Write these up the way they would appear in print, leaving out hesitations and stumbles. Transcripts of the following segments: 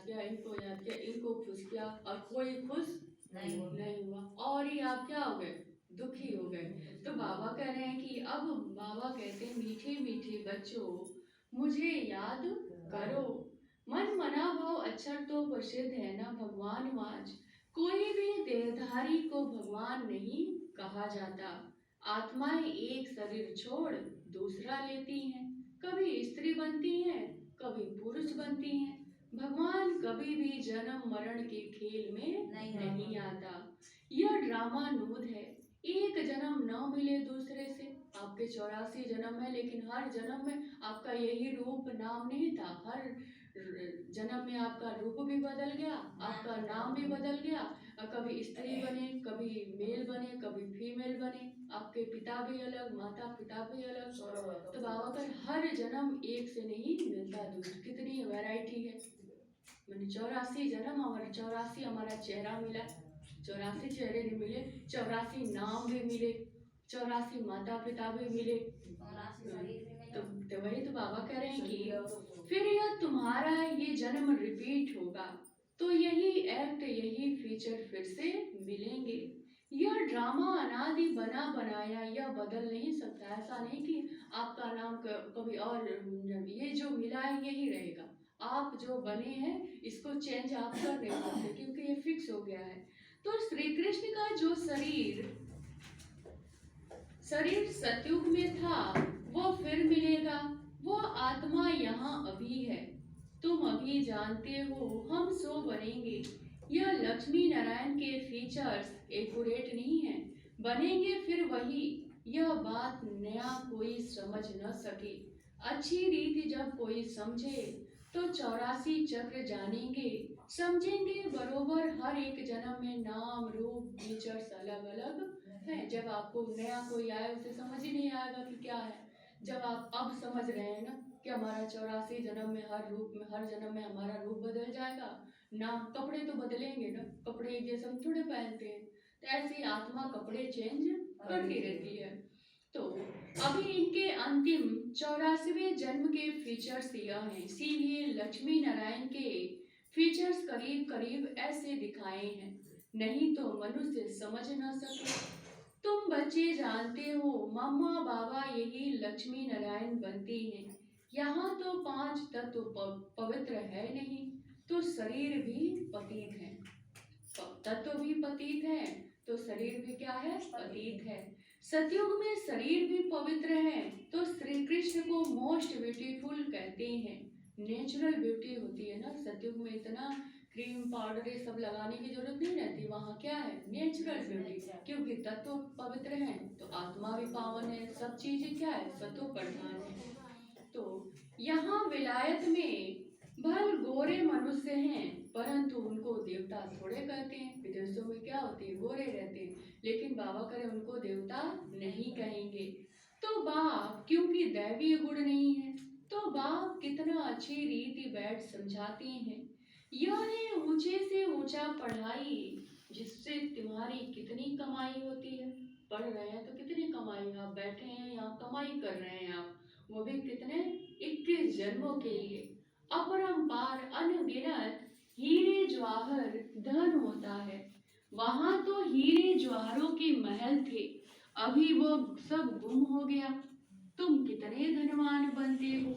किया, इनको याद किया, इनको खुश किया और कोई खुश नहीं हुआ और ही आप क्या हो गए, दुखी हो गए। तो बाबा कह रहे हैं कि अब बाबा कहते हैं मीठे मीठे बच्चों मुझे याद करो। मन मना भाव अक्षर तो प्रसिद्ध है ना भगवान वाच, कोई भी देहधारी को भगवान नहीं कहा जाता। आत्माएं एक शरीर छोड़ दूसरा लेती हैं, कभी स्त्री बनती हैं, कभी पुरुष बनती हैं। भगवान कभी भी जन्म मरण के खेल में नहीं आता। यह ड्रामा नूद है, एक जन्म न मिले दूसरे से। आपके 84 जन्म है, लेकिन हर जन्म में आपका यही रूप नाम नहीं था। हर जन्म में आपका रूप भी बदल गया, आपका नाम भी बदल गया। कभी स्त्री बने, कभी मेल बने, कभी फीमेल बने। आपके पिता भी अलग, माता पिता भी अलग। तो बाबा का हर जन्म एक से नहीं मिलता दूसरा। कितनी वैरायटी है। मैंने 84 जन्म हमारा 84 हमारा चेहरा मिला, 84 चेहरे नहीं मिले, 84 नाम भी मिले, 84 माता पिता भी मिले। तो वही तो बाबा कह रहे हैं कि फिर यह तुम्हारा ये जन्म रिपीट होगा, तो यही एक्ट यही फीचर फिर से मिलेंगे। यह ड्रामा अनादि बना बनाया, यह बदल नहीं सकता। ऐसा नहीं कि आपका नाम कभी और, ये जो मिला है यही रहेगा। आप जो बने हैं इसको चेंज आप कर नहीं सकते, क्योंकि ये फिक्स हो गया है। तो श्री कृष्ण का जो शरीर सतयुग में था वो फिर मिलेगा। वो आत्मा यहाँ अभी है, तुम अभी जानते हो, हम सो बनेंगे। यह लक्ष्मी नारायण के फीचर्स एक्यूरेट नहीं है, बनेंगे फिर वही। यह बात नया कोई समझ न सके, अच्छी रीति जब कोई समझे तो 84 चक्र जानेंगे। समझेंगे बरोबर हर एक जन्म में नाम रूप फीचर्स अलग अलग है। जब आपको नया कोई आए उसे समझ ही नहीं आएगा कि क्या है। जब आप अब समझ रहे हैं ना कि हमारा 84 जन्म में हर रूप में हर जन्म में हमारा रूप बदल जाएगा। नाम कपड़े तो बदलेंगे ना, कपड़े एक जैसे हम थोड़े पहनते हैं। तो ऐसे ही आत्मा कपड़े चेंज करती रहती है। तो अभी इनके अंतिम 84वें जन्म के फीचर्स यह हैं, इसीलिए लक्ष्मी नारायण के फीचर्स करीब करीब ऐसे दिखाए हैं, नहीं तो मनुष्य समझ न सके। तुम बच्चे जानते हो मम्मा बाबा यही लक्ष्मी नारायण बनती हैं। यहाँ तो 5 तत्व पवित्र है नहीं, तो शरीर भी पतित है। तत्व भी पतित है तो शरीर भी क्या है, पतित है। सतयुग में शरीर भी पवित्र है, तो श्री कृष्ण को मोस्ट ब्यूटीफुल कहते हैं। नेचुरल ब्यूटी होती है ना सतयुग में, इतना क्रीम पाउडर ये सब लगाने की जरूरत नहीं रहती। वहाँ क्या है, नेचुरल ब्यूटी, क्योंकि तत्व पवित्र हैं तो आत्मा भी पावन है। सब चीजें क्या है, सत्व प्रधान है। तो यहाँ विलायत में भल गोरे मनुष्य हैं, परंतु उनको देवता थोड़े कहते हैं। विदेशों में क्या होते हैं, गोरे रहते हैं, लेकिन बाबा करे उनको देवता नहीं कहेंगे। तो बाप क्योंकि दैवीय गुण नहीं है, तो बाप कितना अच्छी रीति बैठ समझाते हैं। यह है ऊंचे से ऊंचा पढ़ाई, जिससे तुम्हारी कितनी कमाई होती है। पढ़ रहे हैं तो कितनी कमाई, आप बैठे हैं यहाँ कमाई कर रहे हैं आप, वो भी कितने, 21 जन्मों के लिए। अपरंपार अनगिनत हीरे जवाहर धन होता है। वहां तो हीरे जवाहरों के महल थे, अभी वो सब गुम हो गया। तुम कितने धनवान बनते हो।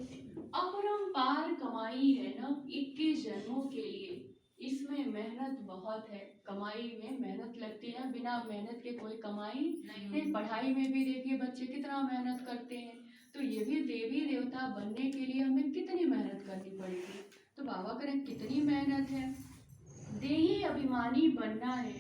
अपरंपार कमाई है ना 21 जन्मों के लिए। इसमें मेहनत बहुत है, कमाई में मेहनत लगती है, बिना मेहनत के कोई कमाई नहीं। पढ़ाई में भी देखिए बच्चे कितना मेहनत करते हैं, तो ये भी देवी देवता बनने के लिए हमें कितनी मेहनत करनी पड़ेगी। तो बाबा करें कितनी मेहनत है। देही अभिमानी बनना है,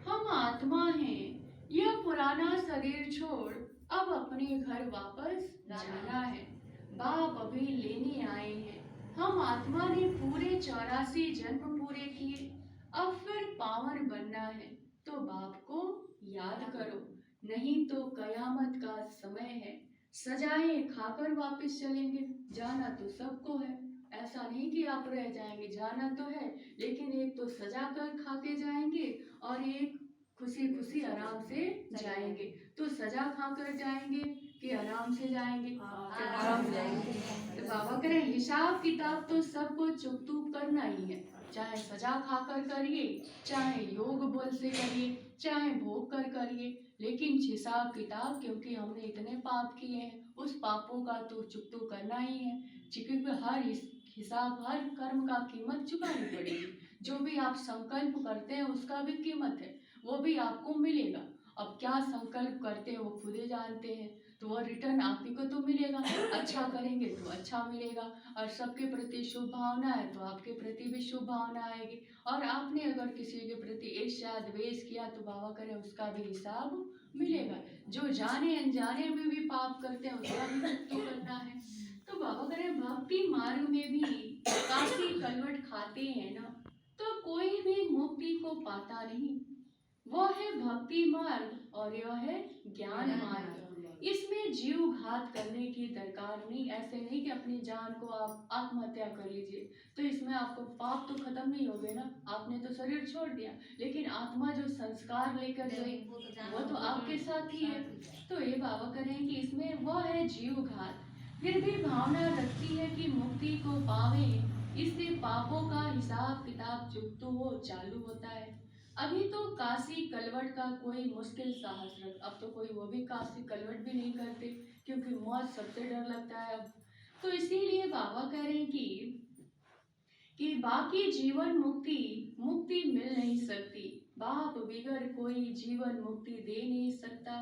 हम आत्मा हैं, यह पुराना शरीर छोड़ अब अपने घर वापस जाना है। बाप अभी लेने आए हैं, हम आत्मा ने पूरे 84 जन्म पूरे किए, अब फिर पावन बनना है। तो बाप को याद करो, नहीं तो कयामत का समय है। सजाएं खाकर वापस चलेंगे, जाना तो सबको है। ऐसा नहीं कि आप रह जाएंगे, जाना तो है, लेकिन एक तो सजा कर खा के जाएंगे और एक खुशी खुशी आराम से जाएंगे। तो सजा खा कर जाएंगे कि आराम से जाएंगे? आराम से जाएंगे। तो बाबा कह रहे हैं, हिसाब किताब तो सबको चुप करना ही है, चाहे सजा खाकर करिए, चाहे योग बल से करिए, चाहे भोग कर करिए, लेकिन हिसाब किताब, क्योंकि हमने इतने पाप किए हैं, उस पापों का तो चुप करना ही है। क्योंकि हर हिसाब, हर कर्म का कीमत चुकानी पड़ेगी। जो भी आप संकल्प करते हैं उसका भी कीमत है, वो भी आपको मिलेगा। अब क्या संकल्प करते हैं वो खुद ही जानते हैं, तो वो रिटर्न आप ही को तो मिलेगा। अच्छा करेंगे तो अच्छा मिलेगा, और सबके प्रति शुभ भावना है तो आपके प्रति भी शुभ भावना आएगी। और आपने अगर किसी के प्रति ईर्ष्या द्वेष किया तो बाबा करे उसका भी हिसाब मिलेगा। जो जाने अनजाने में भी पाप करते हैं उसका भी तो करना है। तो बाबा करे भक्ति मार्ग में भी काशी कलवट खाते हैं ना, तो कोई भी मुक्ति को पाता नहीं। वो है भक्ति मार्ग और यह है ज्ञान मार्ग। इसमें जीव घात करने की दरकार नहीं। ऐसे नहीं कि अपनी जान को आप आत्महत्या कर लीजिए, तो इसमें आपको पाप तो खत्म नहीं हो गए ना, आपने तो शरीर छोड़ दिया, लेकिन आत्मा जो संस्कार लेकर गई वो तो आपके साथ ही है। तो ये बाबा करें कि इसमें वो है जीव घात। फिर भी भावना रखती है कि मुक्ति को पावे, इससे पापों का हिसाब किताब चुप हो चालू होता है। अभी तो काशी कलवट का कोई मुश्किल साहस रख, अब तो कोई वो भी काशी कलवट भी नहीं करते, क्योंकि मौत सबसे डर लगता है अब। तो इसीलिए बाबा कह रहे हैं कि बाकी जीवन मुक्ति मुक्ति मिल नहीं सकती, बाप बिगर कोई जीवन मुक्ति दे नहीं सकता।